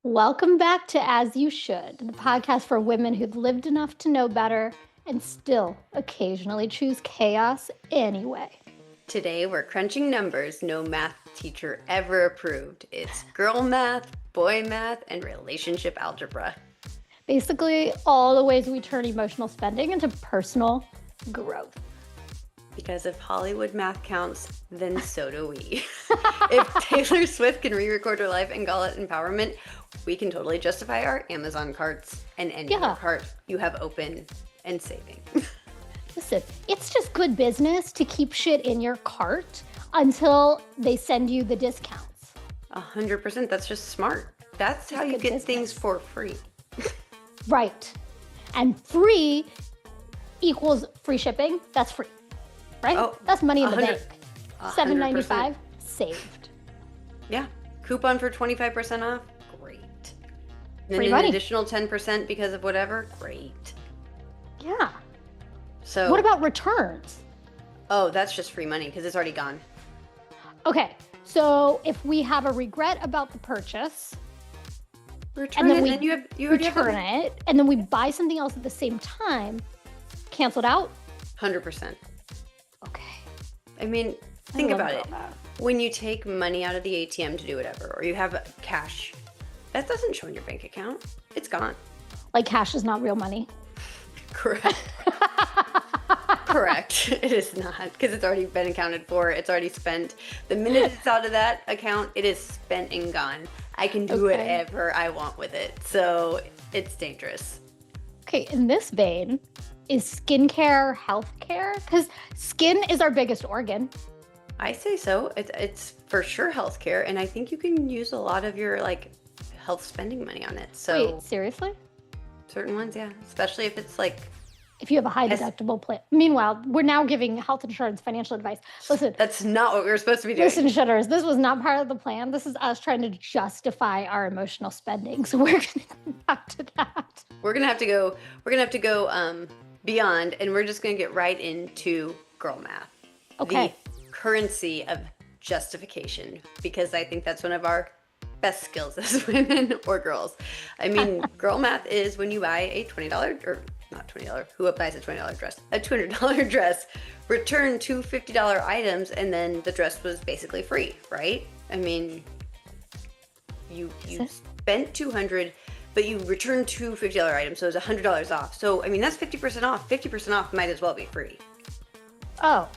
Welcome back to As You Should, the podcast for women who've lived enough to know better and still occasionally choose chaos anyway. Today we're crunching numbers no math teacher ever approved. It's girl math, boy math, and relationship algebra. Basically, all the ways we turn emotional spending into personal growth. Because if Hollywood math counts, then so do we. If Taylor Swift can re-record her life and call it empowerment, we can totally justify our Amazon carts and any other cart you have open and saving. Listen, it's just good business to keep shit in your cart until they send you the discounts. 100%. That's just smart. That's how you get things for free. Right. And free equals free shipping. That's free. Right? Oh, that's money in the bank. $7.95 saved. Yeah. Coupon for 25% off. Great. And then an additional 10% because of whatever. Great. Yeah. So what about returns? Oh, that's just free money because it's already gone. Okay. So if we have a regret about the purchase, return it, and you return it, and then we buy something else at the same time, canceled out? 100%. Okay. I mean, think about it. When you take money out of the ATM to do whatever, or you have cash, that doesn't show in your bank account. It's gone. Like cash is not real money? Correct. Correct. It is not, because it's already been accounted for. It's already spent. The minute it's out of that account, it is spent and gone. I can do whatever I want with it. So it's dangerous. Okay, in this vein, is skincare healthcare? Because skin is our biggest organ. I say so. It's for sure healthcare, and I think you can use a lot of your health spending money on it. So wait, seriously? Certain ones, yeah. Especially if it's if you have a high deductible plan. Meanwhile, we're now giving health insurance financial advice. Listen. That's not what we were supposed to be doing. Listen, Shudders, this was not part of the plan. This is us trying to justify our emotional spending. So we're going to come back to that. We're going to have to go beyond, and we're just going to get right into girl math. Okay. The currency of justification, because I think that's one of our best skills as women or girls. I mean, girl math is when you buy a $20 or not $20, who buys a $20 dress? A $200 dress, return two $50 items, and then the dress was basically free, right? I mean, you spent $200, but you returned two $50 items, so it's $100 off. So, I mean, that's 50% off. 50% off might as well be free. Oh,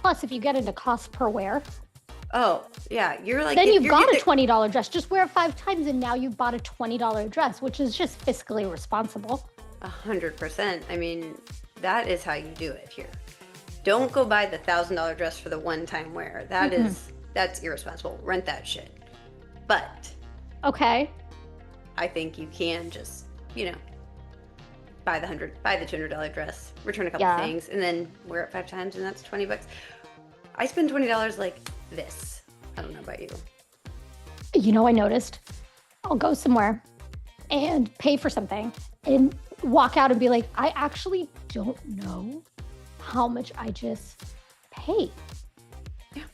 plus if you get into cost per wear. Oh, yeah. You're then you've got a $20 dress. Just wear it 5 times and now you've bought a $20 dress, which is just fiscally responsible. 100%. I mean, that is how you do it here. Don't go buy the $1,000 dress for the one-time wear. That's irresponsible. Rent that shit. But okay, I think you can just, buy the $200 dress, return a couple things, and then wear it 5 times, and that's $20. I spend $20 like this. I don't know about you. I noticed I'll go somewhere and pay for something and walk out and be like, I actually don't know how much I just paid. Yeah.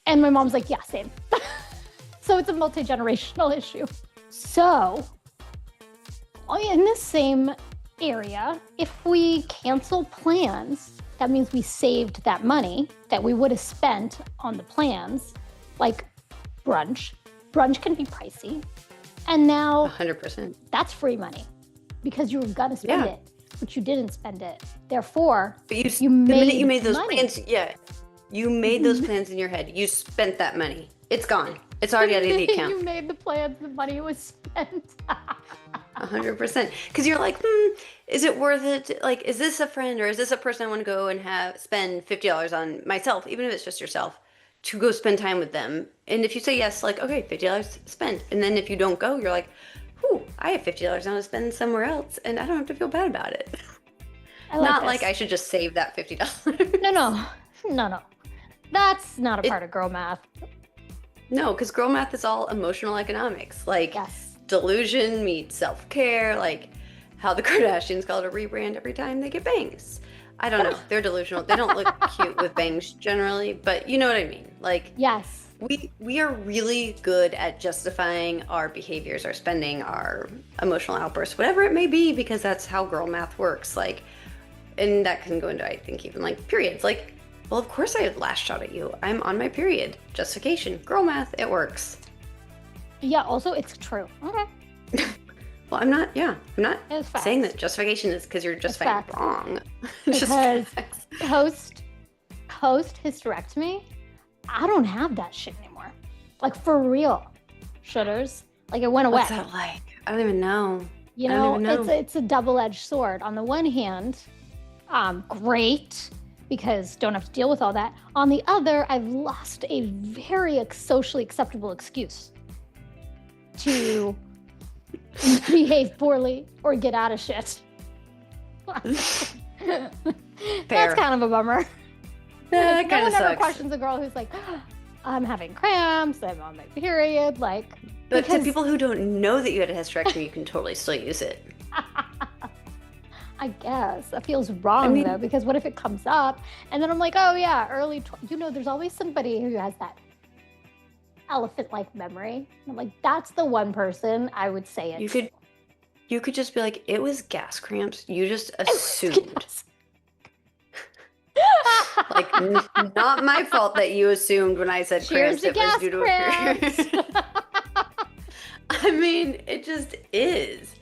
And my mom's like, yeah, same. So it's a multi-generational issue. So in the same area, if we cancel plans, that means we saved that money that we would have spent on the plans, like brunch. Brunch can be pricey. And now 100%. That's free money because you were going to spend it, but you didn't spend it. Therefore, but you made those money. plans, you made those plans in your head. You spent that money. It's gone. It's already out of the account. You made the plans, the money was spent. 100%. Because you're like, is it worth it? Like, is this a friend or is this a person I want to go and spend $50 on myself, even if it's just yourself, to go spend time with them? And if you say yes, like, okay, $50 spent. And then if you don't go, you're like, I have $50 now to spend somewhere else, and I don't have to feel bad about it. Not like I should just save that $50. No. That's not a part of girl math. No, because girl math is all emotional economics. Delusion meets self-care, like how the Kardashians call it a rebrand every time they get bangs. I don't know. They're delusional. They don't look cute with bangs generally, but you know what I mean. Like, Yes. we are really good at justifying our behaviors, our spending, our emotional outbursts, whatever it may be, because that's how girl math works. Like, and that can go into, I think, even like periods. Like, well, of course I lashed out at you. I'm on my period. Justification. Girl math, it works. Yeah, also it's true. Okay. Well, I'm not It's facts. saying that justification is because you're justifying facts. wrong. It's just Because facts. post hysterectomy, I don't have that shit anymore. Like for real. Shudders. Like it went away. What's that like? I don't even know. You I don't know, even know. it's a double-edged sword. On the one hand, great because don't have to deal with all that. On the other, I've lost a very socially acceptable excuse to behave poorly or get out of shit. That's kind of a bummer. That No kind one of ever sucks. questions a girl who's like, I'm having cramps, I'm on my period, like. But to because- people who don't know that you had a hysterectomy, you can totally still use it. I guess that feels wrong though, because what if it comes up and then I'm like, oh yeah, there's always somebody who has that elephant-like memory. And I'm like, that's the one person I would say it. You could just be like, it was gas cramps. You just assumed. Like, not my fault that you assumed when I said Cheers cramps to it was gas due to cramps. a period. I mean, it just is.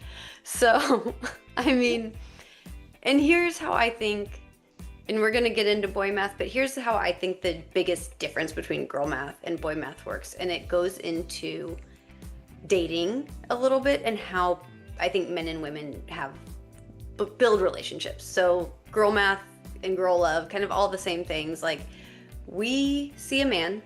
So, I mean, and here's how I think, and we're going to get into boy math, but here's how I think the biggest difference between girl math and boy math works. And it goes into dating a little bit and how I think men and women build relationships. So girl math and girl love, kind of all the same things. Like, we see a man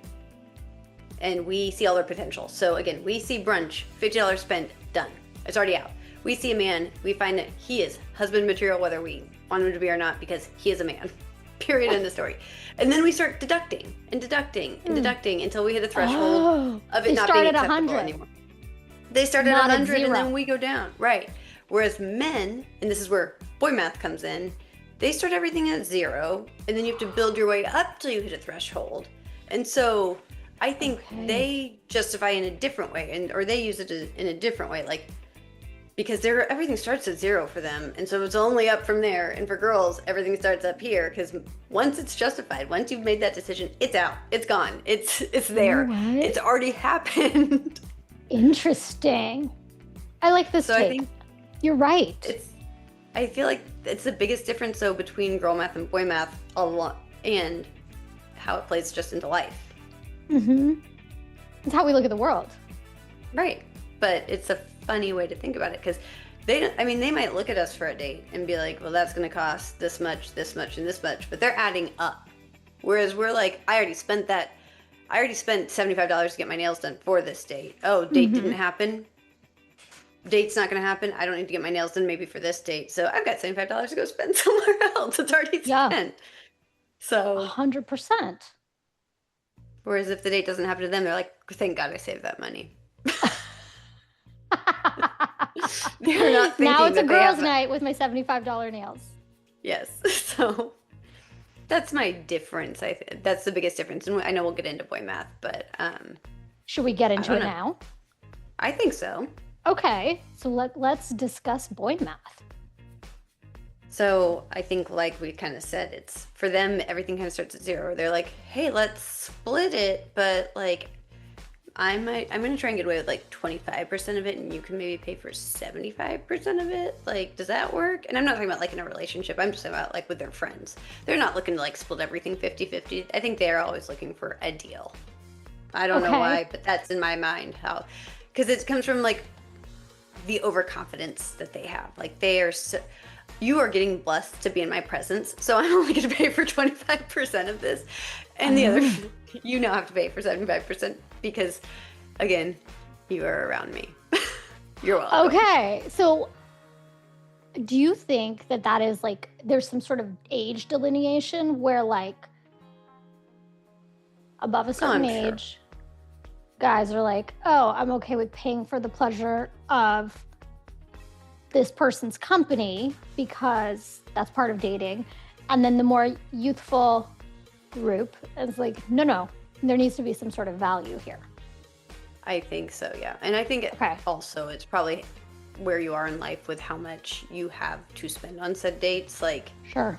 and we see all their potential. So again, we see brunch, $50 spent, done. It's already out. We see a man, we find that he is husband material, whether we want him to be or not, because he is a man. Period. End of story. And then we start deducting and deducting and deducting until we hit a threshold of it not being acceptable anymore. They start at 100 and then we go down. Right. Whereas men, and this is where boy math comes in, they start everything at 0, and then you have to build your way up till you hit a threshold. And so I think they justify in a different way, or they use it in a different way, like, because everything starts at 0 for them, and so it's only up from there. And for girls, everything starts up here, because once it's justified, once you've made that decision, it's out, it's gone, it's there, it's already happened. Interesting. I like this take. I think you're right. I feel like it's the biggest difference though between girl math and boy math a lot, and how it plays just into life. It's how we look at the world. Right. But it's a funny way to think about it, because they might look at us for a date and be like, well, that's going to cost this much, this much, and this much, but they're adding up. Whereas we're like, I already spent $75 to get my nails done for this date. Oh, date didn't happen. Date's not going to happen. I don't need to get my nails done maybe for this date. So I've got $75 to go spend somewhere else. It's already spent. So 100%. Whereas if the date doesn't happen to them, they're like, thank God I saved that money. They're not thinking now it's a that girls' night with my $75 nails. Yes. So that's my difference. That's the biggest difference. And I know we'll get into boy math, but should we get into it now? I think so. Okay, so let's discuss boy math. So I think, like we kind of said, it's for them, everything kind of starts at 0. They're like, hey, let's split it, but like I'm going to try and get away with like 25% of it, and you can maybe pay for 75% of it. Like, does that work? And I'm not talking about like in a relationship. I'm just talking about like with their friends. They're not looking to like split everything 50-50. I think they're always looking for a deal. I don't know why, but that's in my mind how, because it comes from like the overconfidence that they have. Like, they are so, you are getting blessed to be in my presence, so I'm only going to pay for 25% of this, and the other, you now have to pay for 75% because, again, you are around me. You're welcome. Okay, so do you think that is like, there's some sort of age delineation where like above a certain age, guys are like, oh, I'm okay with paying for the pleasure of this person's company because that's part of dating. And then the more youthful group is like, no, there needs to be some sort of value here. I think so, yeah. And I think also it's probably where you are in life with how much you have to spend on said dates. Like, sure.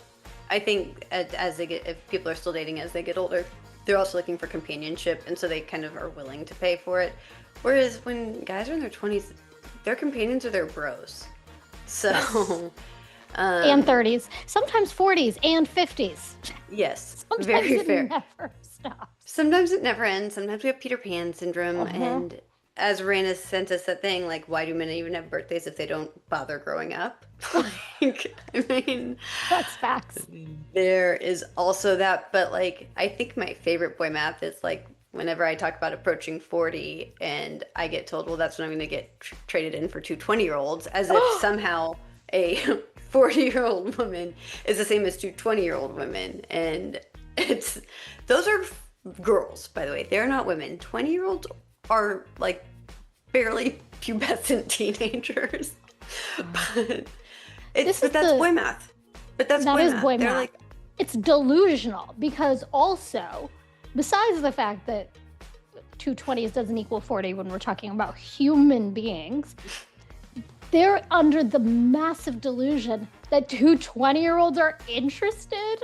I think as they get, if people are still dating as they get older, they're also looking for companionship, and so they kind of are willing to pay for it. Whereas when guys are in their 20s, their companions are their bros. So, and 30s, sometimes 40s and 50s. Yes, Sometimes very it fair. never stops. Sometimes it never ends. Sometimes we have Peter Pan syndrome. And as Raina sent us that thing, like, why do men even have birthdays if they don't bother growing up? Like, I mean, That's facts. there is also that. But, like, I think my favorite boy math is, like, whenever I talk about approaching 40 and I get told, well, that's when I'm going to get traded in for two 20-year-olds, as if somehow a 40-year-old woman is the same as two 20-year-old women. And those are girls, by the way. They're not women. 20-year-olds are like barely pubescent teenagers. But that's boy math. But that's boy math. Boy math. Like, it's delusional because also, besides the fact that 220s doesn't equal 40 when we're talking about human beings, they're under the massive delusion that two 20-year-olds are interested.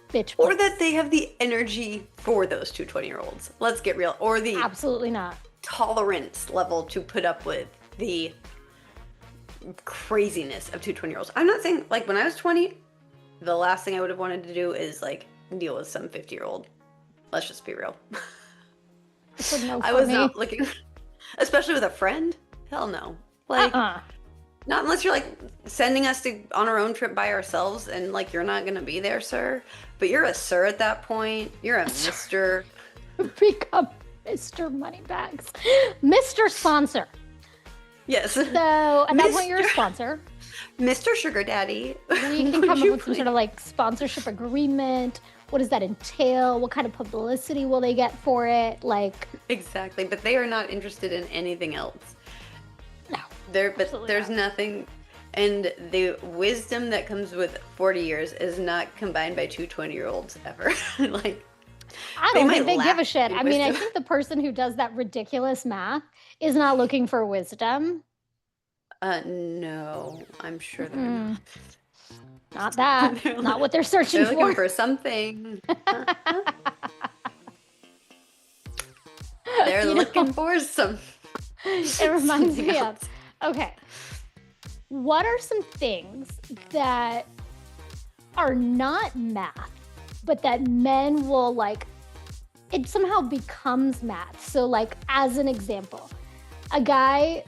Bitch. Or that they have the energy for those two 20-year-olds. Let's get real. Or the absolutely not tolerance level to put up with the craziness of two 20-year-olds. I'm not saying, like, when I was 20, the last thing I would have wanted to do is, like, deal with some 50-year-old. Let's just be real. I was not looking, especially with a friend. Hell no. Like, not unless you're, like, sending us on our own trip by ourselves and, like, you're not going to be there, sir. But you're a sir at that point. You're a Mr. Become Mr. Moneybags. Mr. Sponsor. Yes. So at that point, you're a sponsor. Mr. Sugar Daddy. We can come up with some sort of, like, sponsorship agreement. What does that entail? What kind of publicity will they get for it? Like, exactly. But they are not interested in anything else. No. There's nothing, and the wisdom that comes with 40 years is not combined by two 20-year-olds ever. Like, I don't think they give a shit. I mean, I think the person who does that ridiculous math is not looking for wisdom. No, I'm sure they're not. Not that. They're not what they're searching for. They're looking for something. They're looking for some. It reminds me of. Okay. What are some things that are not math, but that men will, like, it somehow becomes math? So, like, as an example, a guy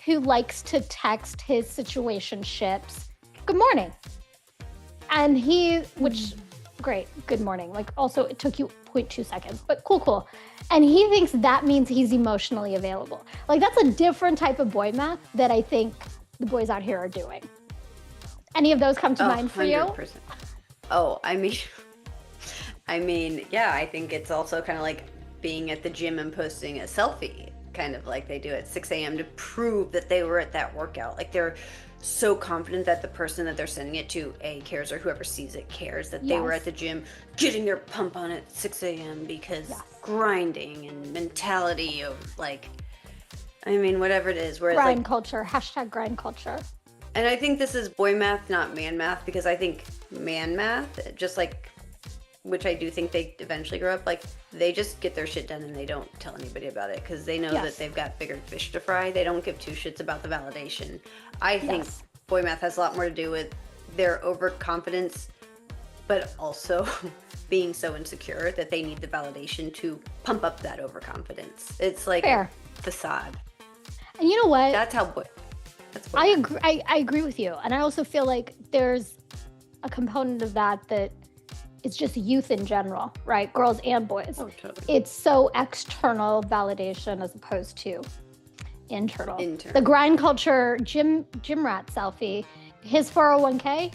who likes to text his situationships, good morning. And great, good morning. Like, also, it took you 0.2 seconds, but cool. And he thinks that means he's emotionally available. Like, that's a different type of boy math that I think the boys out here are doing. Any of those come to mind for 100%. You? Oh, I mean, yeah, I think it's also kind of like being at the gym and posting a selfie, kind of like they do at 6 a.m. to prove that they were at that workout. Like, they're so confident that the person that they're sending it to, cares, or whoever sees it cares that they were at the gym getting their pump on at 6 a.m. because grinding and mentality of, like, I mean, whatever it is. Where grind it's like, culture, hashtag grind culture. And I think this is boy math, not man math, because I think man math, just like, which I do think they eventually grow up, like, they just get their shit done and they don't tell anybody about it because they know that they've got bigger fish to fry. They don't give two shits about the validation. I think boy math has a lot more to do with their overconfidence, but also being so insecure that they need the validation to pump up that overconfidence. It's like a facade. And you know what? That's how I agree. I agree with you. And I also feel like there's a component of that it's just youth in general, right? Girls and boys. Oh, totally. It's so external validation as opposed to internal. The grind culture gym rat selfie, his 401k,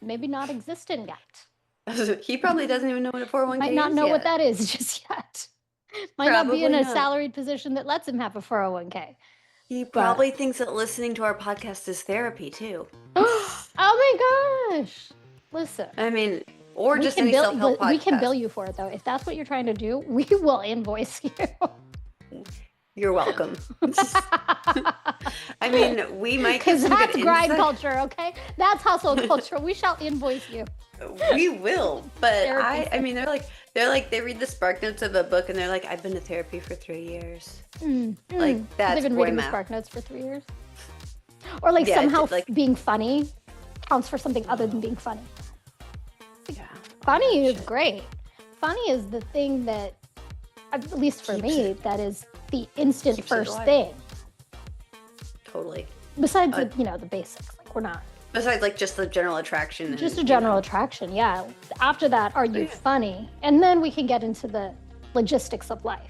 maybe not existent yet. He probably doesn't even know what a 401k is. Might not know what that is just yet. Might not be in a salaried position that lets him have a 401k. He probably thinks that listening to our podcast is therapy too. Oh my gosh. Listen. I mean, or We just can any self-help podcast. we can bill you for it though. If that's what you're trying to do, we will invoice you. You're welcome. I mean, we might get Because some that's good grind insight. culture, okay? That's hustle culture. We shall invoice you. We will, but Therapy. I mean, they read the spark notes of a book and they're like, I've been to therapy for 3 years. Like that's They've been boy reading the math. Spark Notes for 3 years. Or like Yeah, somehow like- being funny counts for something other than being funny. Yeah. Funny is great. Funny is the thing that, at least for Keeps me, that is the instant Keeps it first alive. thing. Totally. Besides, the basics. Like we're not. Besides, like just the general attraction. Just a and, general attraction, yeah. After that, are you Yeah. funny? And then we can get into the logistics of life.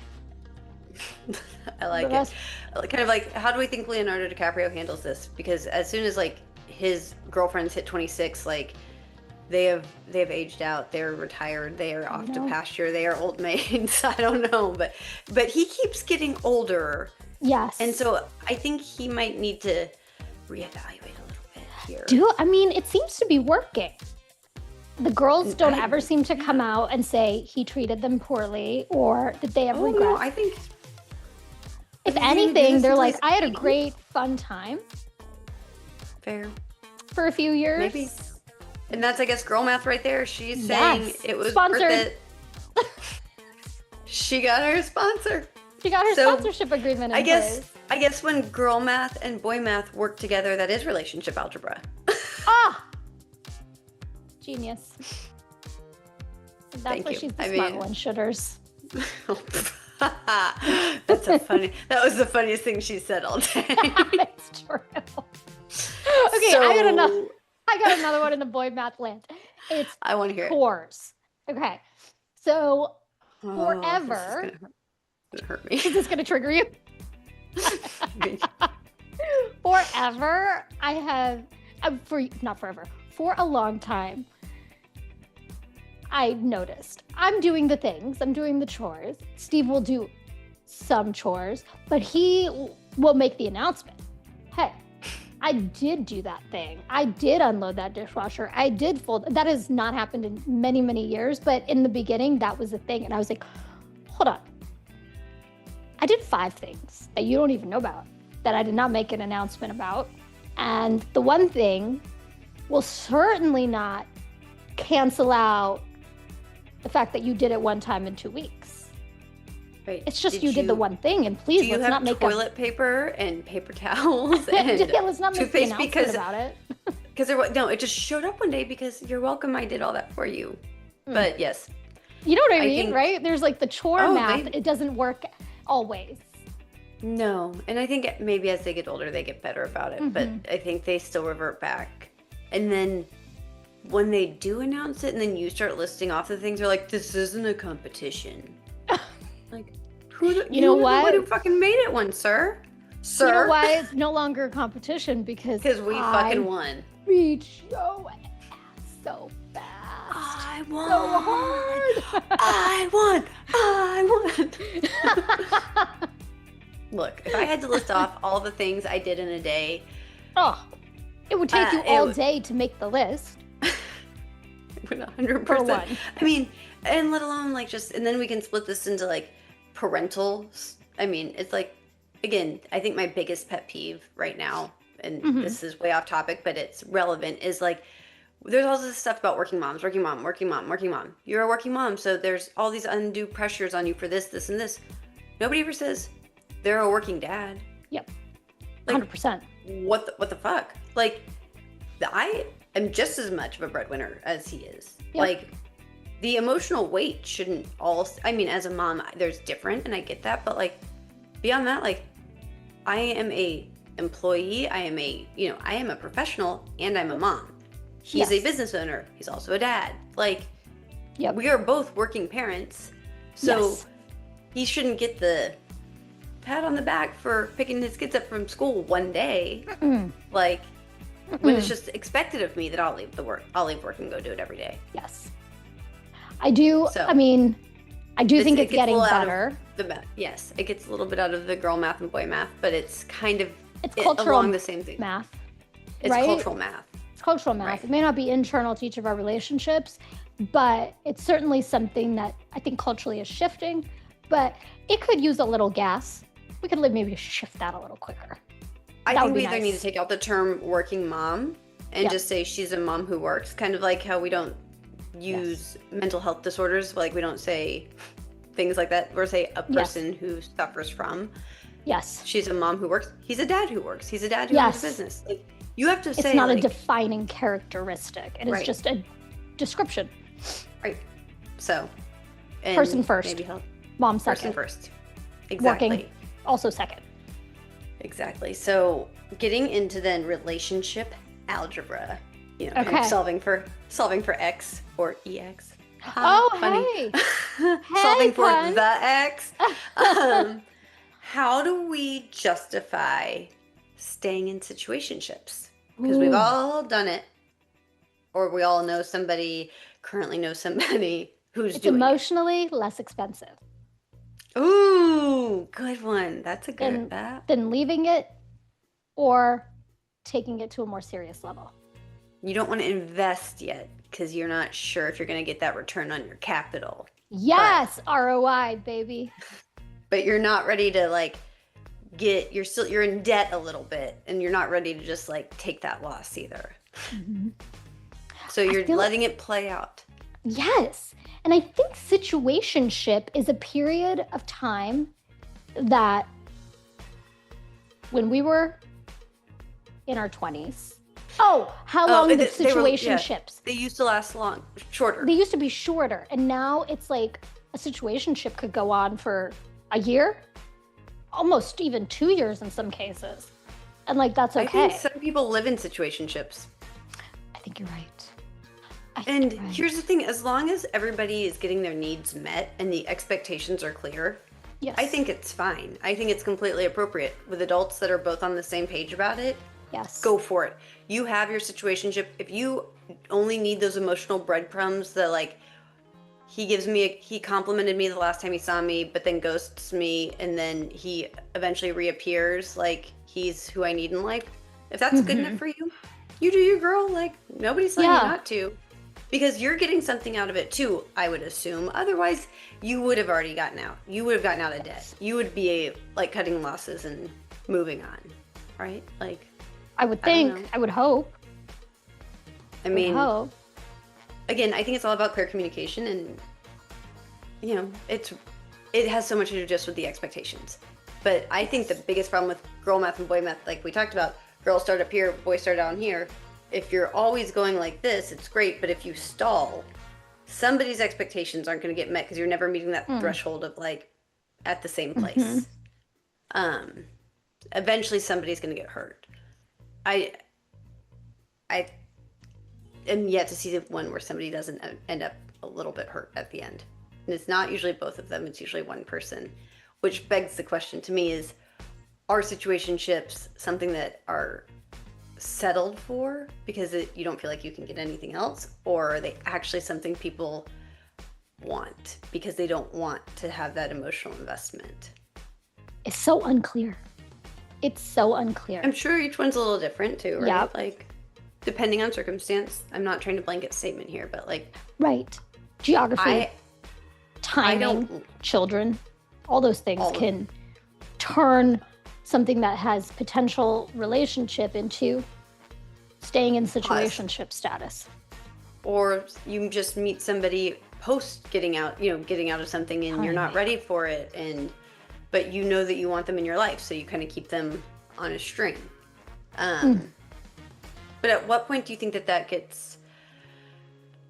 I like The rest- it. Kind of like, how do we think Leonardo DiCaprio handles this? Because as soon as like his girlfriends hit 26, like they have aged out. They're retired. They are off to pasture. They are old maids. I don't know, but he keeps getting older, Yes. and so I think he might need to reevaluate a little bit here. I mean, it seems to be working. The girls don't ever seem to come out and say he treated them poorly or that they have Oh regrets. no, I think If I think anything, this they're is like, like- I had a great fun time fair. for a few years. Maybe. And that's, I guess, girl math right there. She's saying Yes. it was Sponsored. worth it. She got her sponsor. She got her So, sponsorship agreement in I place. guess when girl math and boy math work together, that is relationship algebra. Ah! Genius. That's Thank why you. she's the I smart mean- one, shooters. That was the funniest thing she said all day. It's true. Okay, I got another one in the boy math land. It's I want to hear it. chores. Okay. So Oh, forever. This is gonna hurt me. is this gonna trigger you? Forever, I have not forever, for a long time, I noticed I'm doing the things, I'm doing the chores. Steve will do some chores, but he will make the announcement. Hey, I did do that thing. I did unload that dishwasher. I did fold. That has not happened in many, many years, but in the beginning, that was a thing. And I was like, hold on. I did 5 things that you don't even know about that I did not make an announcement about. And the one thing will certainly not cancel out the fact that you did it one time in 2 weeks. Wait, It's just you did the one thing, and please Do you let's have not make toilet paper and paper towels and yeah, let's not make the toothpaste announcement about it. because it just showed up one day because you're welcome. I did all that for you. But yes, You know what I I mean, think- right? There's like the chore Oh, math. they- It doesn't work always. no, and I think maybe as they get older they get better about it. But I think they still revert back, and then when they do announce it, and then you start listing off the things, they're like, "This isn't a competition." Like, You know what? Who fucking made it one, sir? Sir, You know why it's no longer a competition? Because we fucking won. beat your ass so fast. I won. So hard. I won. Look, if I had to list off all the things I did in a day, Oh, it would take you it all would- day to make the list. it would 100%. For one. I mean, and let alone like just, and then we can split this into like parentals. I mean, it's like, again, I think my biggest pet peeve right now, and this is way off topic, but it's relevant, is like, there's all this stuff about working moms, working mom, working mom, working mom. You're a working mom, so there's all these undue pressures on you for this, this, and this. Nobody ever says they're a working dad. Yep. Like, 100%. what the fuck? Like, I am just as much of a breadwinner as he is. Yep. Like, the emotional weight shouldn't all. I mean, as a mom, there's different, and I get that. But like, beyond that, like, I am a employee. I am a professional, and I'm a mom. He's a Yes. business owner. He's also a dad. Like, Yep. we are both working parents. So Yes. he shouldn't get the pat on the back for picking his kids up from school one day. Like, when it's just expected of me that I'll leave work and go do it every day. Yes. I do. So- I mean, I do think It it's gets a getting little out of better. the math. Yes, it gets a little bit out of the girl math and boy math, but it's kind of It's cultural along the same thing. math. It's right? cultural math. It's cultural math. Right. It may not be internal to each of our relationships, but it's certainly something that I think culturally is shifting. But it could use a little gas. We could maybe shift that a little quicker. I That think would be we either need to nice. take out the term working mom and Yeah. just say she's a mom who works, kind of like how we don't use mental health disorders, like we don't say things like that. We're say a Yes. person who suffers from. Yes. She's a mom who works. He's a dad who works. He's a dad who Yes. owns a business. Like, you have to It's say, not a like, defining characteristic. It is Right. just a description. right. So, and Person first. maybe help Mom person second. first. Exactly. Working also second. Exactly. So, getting into then relationship algebra. You know, kind of Okay. solving for X or EX. Oh, Funny. hey. Solving for fun. the X. How do we justify staying in situationships? Because we've Ooh. all done it, or we all know somebody, currently know somebody who's It's doing emotionally less expensive it. Ooh, good one. That's a good that. than leaving it or taking it to a more serious level. You don't want to invest yet because you're not sure if you're going to get that return on your capital. Yes, ROI, baby. But you're not ready to like you're in debt a little bit and you're not ready to just like take that loss either. Mhm. So you're feel letting it play out. Yes. And I think situationship is a period of time that when we were in our 20s. Oh, how long the situationships? They used to last shorter. They used to be shorter. And now it's like a situationship could go on for a year, almost even 2 years in some cases. And like, that's okay. I think some people live in situationships. I think you're right. And here's the thing, as long as everybody is getting their needs met and the expectations are clear, Yes. I think it's fine. I think it's completely appropriate with adults that are both on the same page about it. Yes. Go for it. You have your situationship. If you only need those emotional breadcrumbs that like he complimented me the last time he saw me, but then ghosts me and then he eventually reappears like he's who I need in life. If that's good enough for you, you do you, girl. Like nobody's telling you not to. Because you're getting something out of it too, I would assume. Otherwise, you would have already gotten out. You would have gotten out of debt. You would be like cutting losses and moving on, right? Like, I would think. I would hope. I mean, hope. Again, I think it's all about clear communication, and you know, it has so much to do just with the expectations. But I think the biggest problem with girl math and boy math, like we talked about, girls start up here, boys start down here. If you're always going like this, it's great. But if you stall, somebody's expectations aren't going to get met because you're never meeting that threshold of like at the same place. Eventually, somebody's going to get hurt. I am yet to see the one where somebody doesn't end up a little bit hurt at the end. And it's not usually both of them. It's usually one person, which begs the question to me is, are situationships something that are settled for because you don't feel like you can get anything else, or are they actually something people want because they don't want to have that emotional investment? It's so unclear. It's so unclear. I'm sure each one's a little different too, right? Yep. Like depending on circumstance. I'm not trying to blanket statement here, but like Geography, timing, children, all those things can turn something that has potential relationship into staying in situationship status. Or you just meet somebody post getting out of something and you're not ready for it, but you know that you want them in your life, so you kind of keep them on a string. But at what point do you think that gets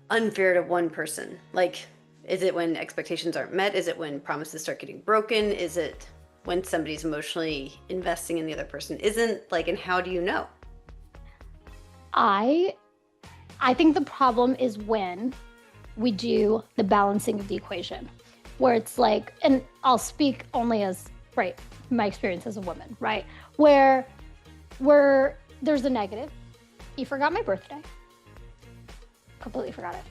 unfair to one person? Like, is it when expectations aren't met? Is it when promises start getting broken? Is it when somebody's emotionally investing in the other person isn't? Like, and how do you know? I think the problem is when we do the balancing of the equation, where it's like, and I'll speak only as, my experience as a woman, right? Where there's a negative. He forgot my birthday. Completely forgot it.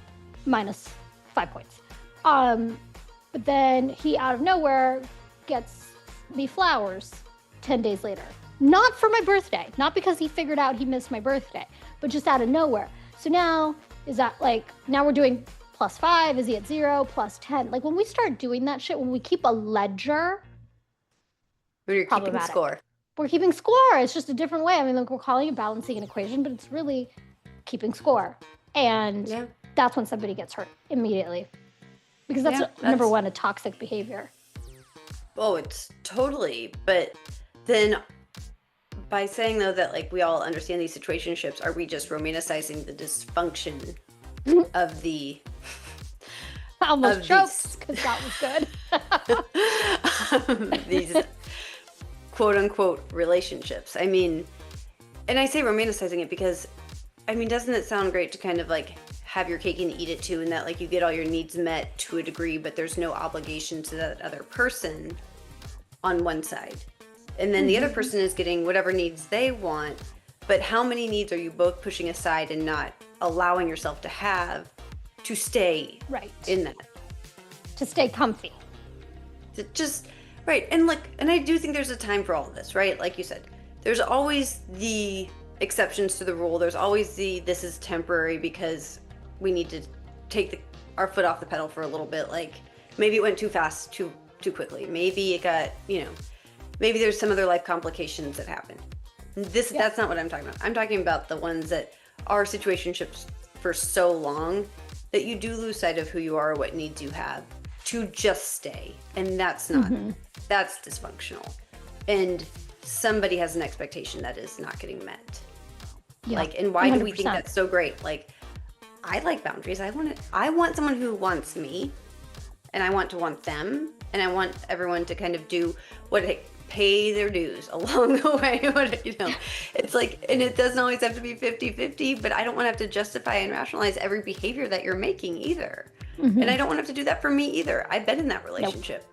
Minus 5 points. But then he out of nowhere gets me flowers 10 days later. Not for my birthday, not because he figured out he missed my birthday, but just out of nowhere. So now, is that like, now we're doing +5, is he at 0, +10? Like when we start doing that shit, when we keep a ledger, When you're keeping score. We're keeping score. It's just a different way. I mean, like we're calling it balancing an equation, but it's really keeping score. And that's when somebody gets hurt immediately. Because that's number one, a toxic behavior. Oh, it's totally. But then by saying though that like we all understand these situationships, are we just romanticizing the dysfunction of the I almost choked because that was good. These quote unquote relationships. I mean, and I say romanticizing it because, I mean, doesn't it sound great to kind of like have your cake and eat it too, and that like you get all your needs met to a degree, but there's no obligation to that other person on one side. And then the other person is getting whatever needs they want, but how many needs are you both pushing aside and not allowing yourself to have to stay in that? To stay comfy. To just, right. And look, and I do think there's a time for all of this, right? Like you said, there's always the exceptions to the rule. There's always the, this is temporary because we need to take our foot off the pedal for a little bit. Like maybe it went too fast, too quickly. Maybe it got, maybe there's some other life complications that happened. That's not what I'm talking about. I'm talking about the ones that are situationships for so long that you do lose sight of who you are or what needs you have to just stay. And that's not, that's dysfunctional. And somebody has an expectation that is not getting met. Like, and why 100%. Do we think that's so great? Like, I like boundaries. I want someone who wants me, and I want to want them, and I want everyone to kind of do what they pay their dues along the way. It's like, and it doesn't always have to be 50-50, but I don't want to have to justify and rationalize every behavior that you're making either. And I don't want to have to do that for me either. I've been in that relationship.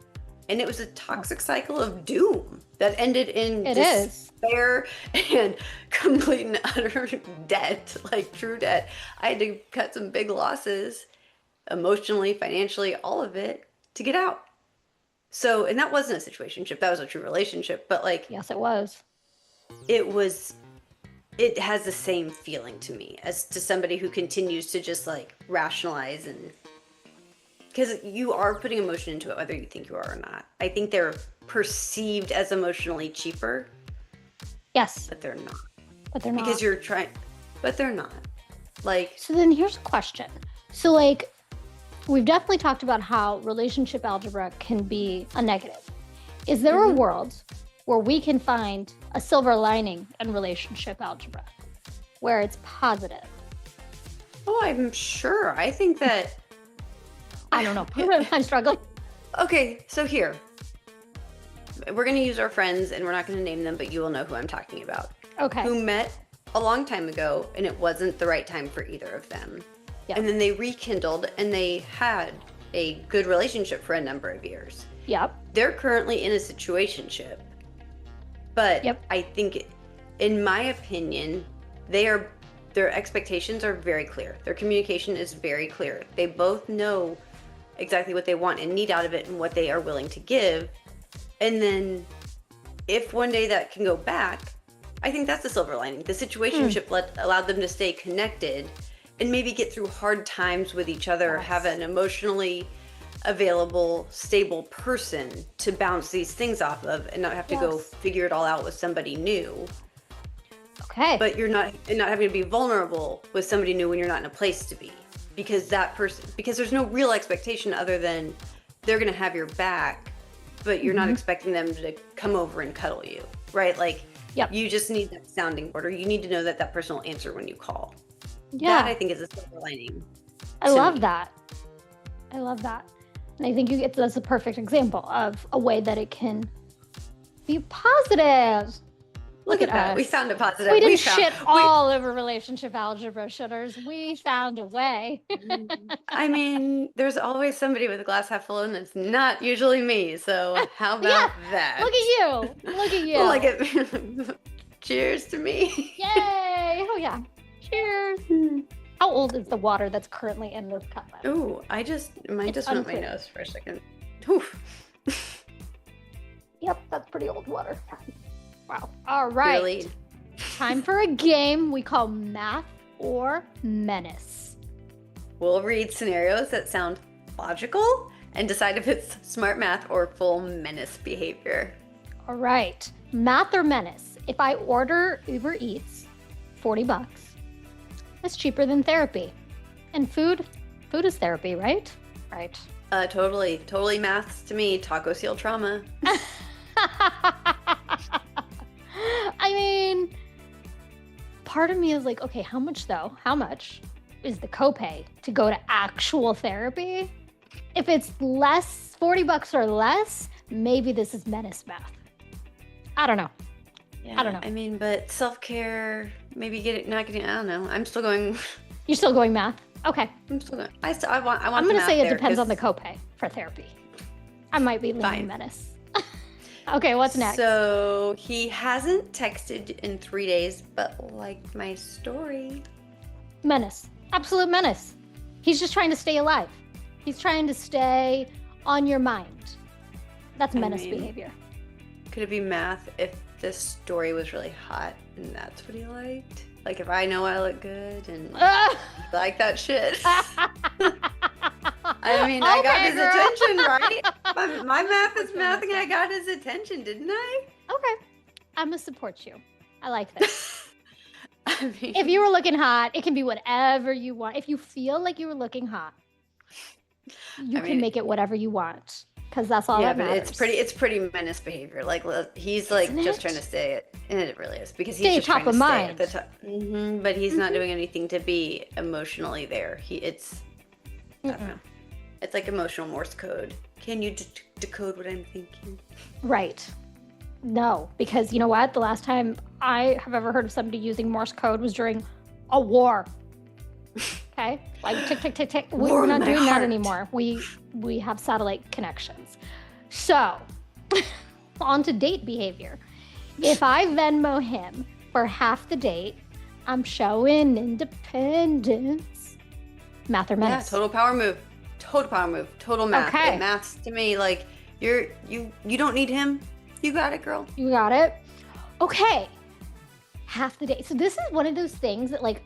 And it was a toxic cycle of doom that ended in despair and complete and utter debt, like true debt. I had to cut some big losses, emotionally, financially, all of it, to get out. So, and that wasn't a situationship, that was a true relationship, but like... Yes, it was. It has the same feeling to me as to somebody who continues to just like rationalize and... Because you are putting emotion into it, whether you think you are or not. I think they're perceived as emotionally cheaper. Yes. But they're not. But they're not. Because you're trying, but they're not. Like. So then here's a question. So like, we've definitely talked about how relationship algebra can be a negative. Is there a world where we can find a silver lining in relationship algebra, where it's positive? Oh, I'm sure. I think that. I don't know. I'm struggling. Okay, so here. We're going to use our friends, and we're not going to name them, but you will know who I'm talking about. Okay. Who met a long time ago, and it wasn't the right time for either of them. Yep. And then they rekindled, and they had a good relationship for a number of years. Yep. They're currently in a situationship. But I think, in my opinion, their expectations are very clear. Their communication is very clear. They both know exactly what they want and need out of it and what they are willing to give. And then if one day that can go back, I think that's the silver lining. The situationship allowed them to stay connected and maybe get through hard times with each other, have an emotionally available, stable person to bounce these things off of and not have to go figure it all out with somebody new. Okay. But you're not having to be vulnerable with somebody new when you're not in a place to be. Because there's no real expectation other than they're going to have your back, but you're not expecting them to come over and cuddle you, right? Like, you just need that sounding board, or you need to know that person will answer when you call. Yeah. That, I think, is a silver lining. I love that. I love that. And I think that's a perfect example of a way that it can be positive. Look at that. We found a positive. We didn't shit all over relationship algebra, shitters. We found a way. I mean, there's always somebody with a glass half full, and it's not usually me. So how about that? Look at you. Look at you. Look at cheers to me. Yay. Oh, yeah. Cheers. How old is the water that's currently in this cup? Oh, mine just went up my nose for a second. Oof. Yep, that's pretty old water. Wow. All Your right. lead. Time for a game we call Math or Menace. We'll read scenarios that sound logical and decide if it's smart math or full menace behavior. All right. Math or Menace. If I order Uber Eats, $40. That's cheaper than therapy. And food is therapy, right? Right. Totally maths to me. Taco seal trauma. I mean, part of me is like, okay, how much though? How much is the copay to go to actual therapy? If it's less, $40 or less, maybe this is menace math. I don't know. Yeah, I don't know. I mean, but self-care, maybe not getting, I don't know. I'm still going. You're still going math? Okay. I'm still going. I want I'm the going to math say it there, depends on 'cause- the copay for therapy. I might be leaning Fine. menace. Okay, what's next? So he hasn't texted in 3 days, but liked my story. Menace. Absolute menace. He's just trying to stay alive. He's trying to stay on your mind. That's menace mean- behavior. Could it be math if this story was really hot and that's what he liked? Like if I know I look good and like that shit. I mean, I got Okay, his girl. attention, right? My math is mathing. I got his attention, didn't I? Okay. I'm going to support you. I like this. I mean, If you were looking hot, it can be whatever you want. If you feel like you were looking hot, you I can mean- make it whatever you want. Because that's all yeah, that but matters. it's pretty menace behavior. Like he's like Isn't just it? trying to stay it, and it really is because he's Stay just top trying of to mind. stay at the top. But he's not doing anything to be emotionally there. I don't know. It's like emotional Morse code. Can you decode what I'm thinking? Right. No, because you know what? The last time I have ever heard of somebody using Morse code was during a war. Okay? Like tick, tick, tick, tick. War We're not in my doing that heart. anymore. We have satellite connections. So, on to date behavior. If I Venmo him for half the date, I'm showing independence. Math or Yeah, menace? total power move. Total power move. Total math. Okay. It maths to me like you don't need him. You got it, girl. You got it? Okay. Half the day. So this is one of those things that like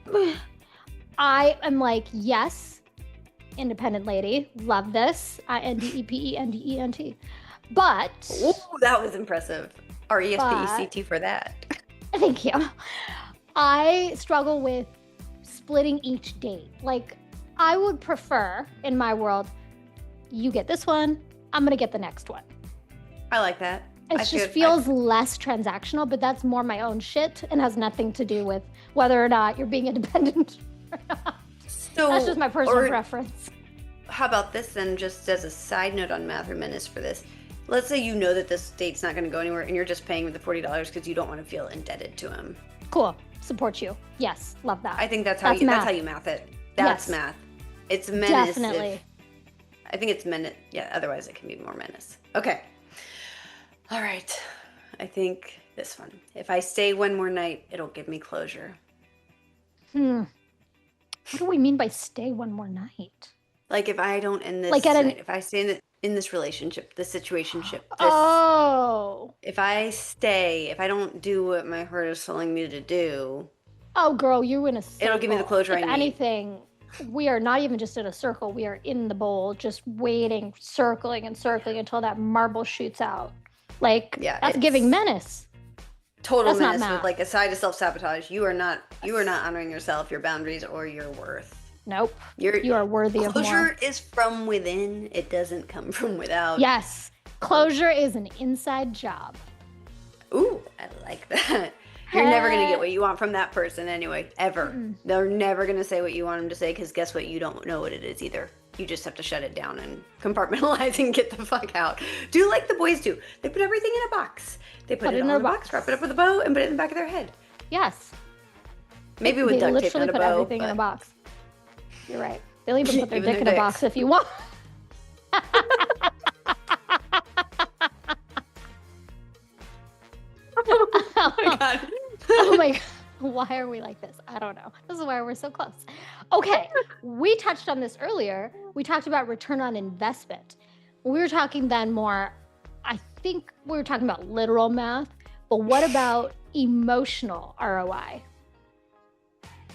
I am like, yes, independent lady. Love this. INDEPENDENT. But Ooh, that was impressive. RESPECT for that. thank you. I struggle with splitting each date. Like I would prefer in my world, you get this one, I'm gonna get the next one. I like that. It I just feel- feels less transactional, but that's more my own shit and has nothing to do with whether or not you're being independent or not. So, That's just my personal or preference. how about this then, just as a side note on Math or Menace for this? Let's say you know that this date's not going to go anywhere and you're just paying with the $40 because you don't want to feel indebted to him. Cool. Support you. Yes. Love that. I think that's how That's you math. that's how you math it. That's Yes. math. It's menace. if- Definitely. I think it's menace. Yeah, otherwise it can be more menace. Okay. All right. I think this one. If I stay one more night, it'll give me closure. What do we mean by stay one more night? Like if I don't end this Like at an- night, if I stay in this relationship, this situationship, this Oh. if I don't do what my heart is telling me to do, Oh, girl, you're in a circle. It'll give me the closure If I need. anything, we are not even just in a circle. We are in the bowl, just waiting, circling and circling until that marble shoots out. Like, Yeah, that's it's- giving menace. total That's not menace math. with like a side of self-sabotage. You are not honoring yourself, your boundaries, or your worth. Nope. You You are worthy of more. Closure is from within. It doesn't come from without. Yes. Closure is an inside job. Ooh, I like that. You're never going to get what you want from that person anyway, ever. They're never going to say what you want them to say because guess what? You don't know what it is either. You just have to shut it down and compartmentalize and get the fuck out. Do like the boys do. They put everything in a box. They put it all in a box, wrap it up with a bow, and put it in the back of their head. Yes. Maybe with They duct tape, literally not a put bow. everything in a but- box. You're right. They'll even put their Even dick in their a box dicks. if you want. Oh my god. Oh my god. Why are we like this? I don't know. This is why we're so close. Okay. We touched on this earlier. We talked about return on investment. We were talking then more, I think we were talking about literal math, But what about emotional ROI?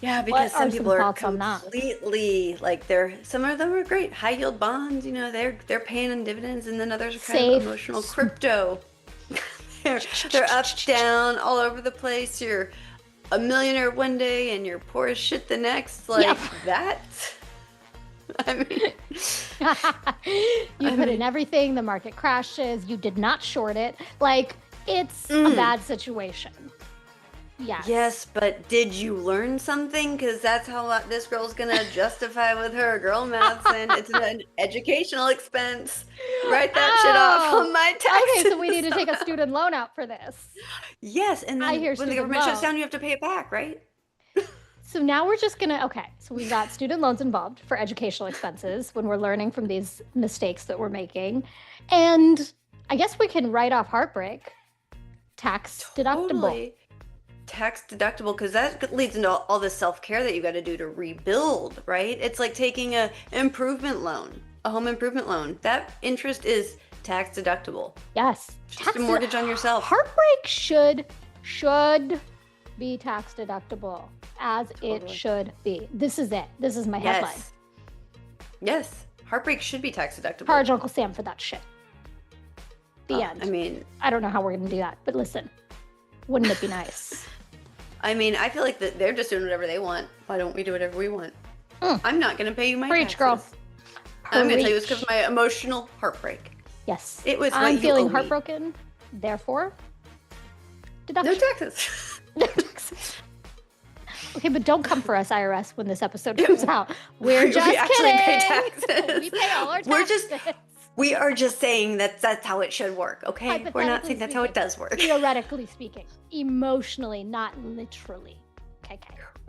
Yeah, because What are some some people are thoughts on that? completely like some of them are great. High yield bonds, they're paying in dividends, and then others are kind of Safe. emotional crypto. They're up, down, all over the place. You're a millionaire one day and you're poor as shit the next. Like that. I mean, You put in everything, the market crashes, you did not short it. Like, it's a bad situation. Yes. Yes, but did you learn something? Because that's how this girl's gonna justify with her girl math, and it's an educational expense. Write that shit off on my taxes. Okay, so we need to take a student loan out for this. Yes, and then when the government shuts down, you have to pay it back, right? So now we're just gonna, okay, so we've got student loans involved for educational expenses when we're learning from these mistakes that we're making. And I guess we can write off Heartbreak, tax deductible. Tax deductible, because that leads into all the self-care that you got to do to rebuild, right? It's like taking a improvement loan, a home improvement loan. That interest is tax deductible. Yes. Just a mortgage on yourself. Heartbreak should be tax deductible, as it should be. This is it. This is my headline. Yes. Heartbreak should be tax deductible. Charge Uncle Sam for that shit. The end. I mean, I don't know how we're going to do that, but listen, wouldn't it be nice? I mean, I feel like that they're just doing whatever they want. Why don't we do whatever we want? I'm not going to pay you my Preach, taxes. girl. I'm going to tell you it's because of my emotional heartbreak. Yes. It was I'm feeling heartbroken. Therefore, deduction. No taxes. No taxes. Okay, but don't come for us, IRS, when this episode comes out. We're just we actually kidding. pay taxes. We pay all our taxes. We are just saying that's how it should work, okay? We're not saying that's how it does work. Theoretically speaking, emotionally, not literally. Okay.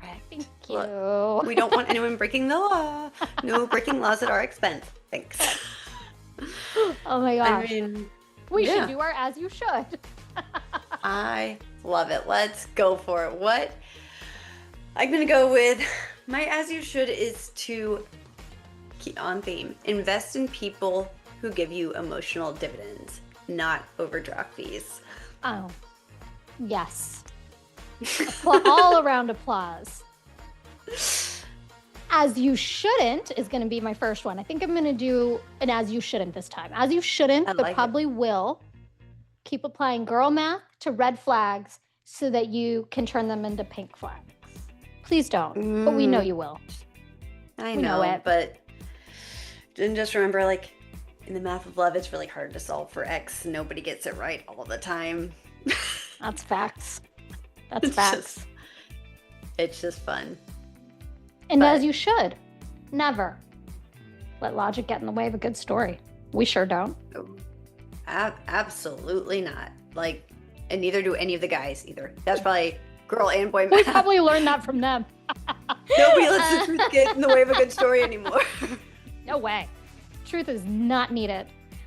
Correct. Thank you. Look, we don't want anyone breaking the law. No breaking laws at our expense. Thanks. Oh my gosh. I mean, we should do our as you should. I love it. Let's go for it. What? I'm going to go with my as you should is to keep on theme. Invest in people who give you emotional dividends, not overdraft fees. Oh, yes. All around applause. As you shouldn't is going to be my first one. I think I'm going to do an as you shouldn't this time. As you shouldn't, but probably will keep applying girl math to red flags so that you can turn them into pink flags. Please don't, but we know you will. I know it. But then just remember, like, in the math of love, it's really hard to solve for X. Nobody gets it right all the time. That's facts. That's facts. It's just fun. And as you should, never let logic get in the way of a good story. We sure don't. Absolutely not. Like, and neither do any of the guys either. That's probably girl and boy math. We probably learned that from them. Nobody lets the truth get in the way of a good story anymore. No way. Truth is not needed.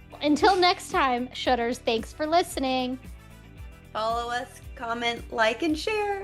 Well, until next time, Shutters, thanks for listening. Follow us, comment, like, and share.